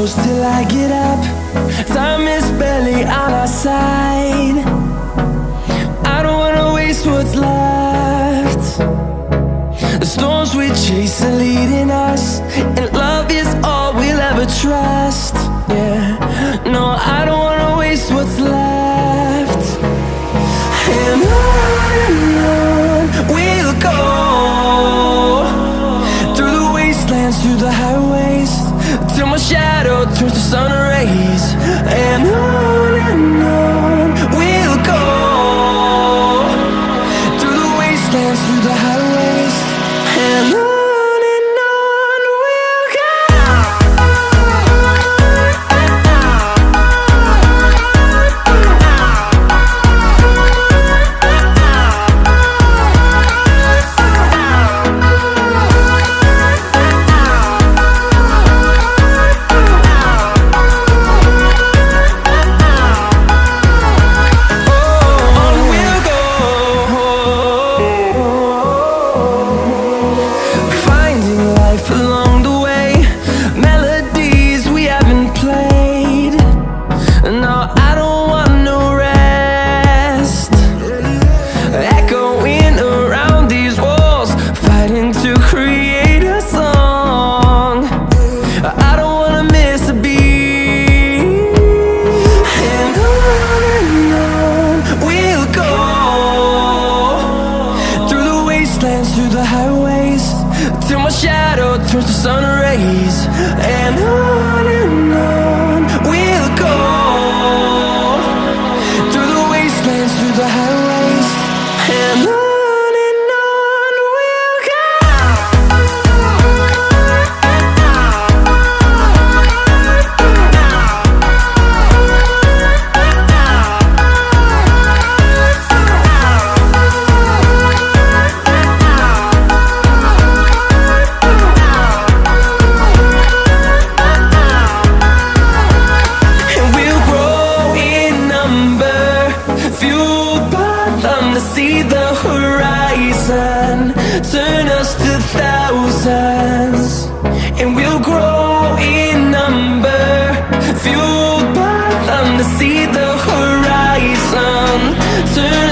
close till I get up. Time is barely on our side. I don't wanna waste what's left. The storms we chase are leading us, and love is all we'll ever trust. Yeah, no, I don't wanna waste what's left. And on we'll go, through the wastelands, through the highways, till my shadow turns to sun rays. And on we'll go, through the wastelands, through the highways, and on we'll go. Through the highways, till my shadow turns to sun rays. And on we'll go, through the wastelands, through the highways, and on we'll go. See the horizon, turn us to thousands, and we'll grow in number, fueled by them to see the horizon, turn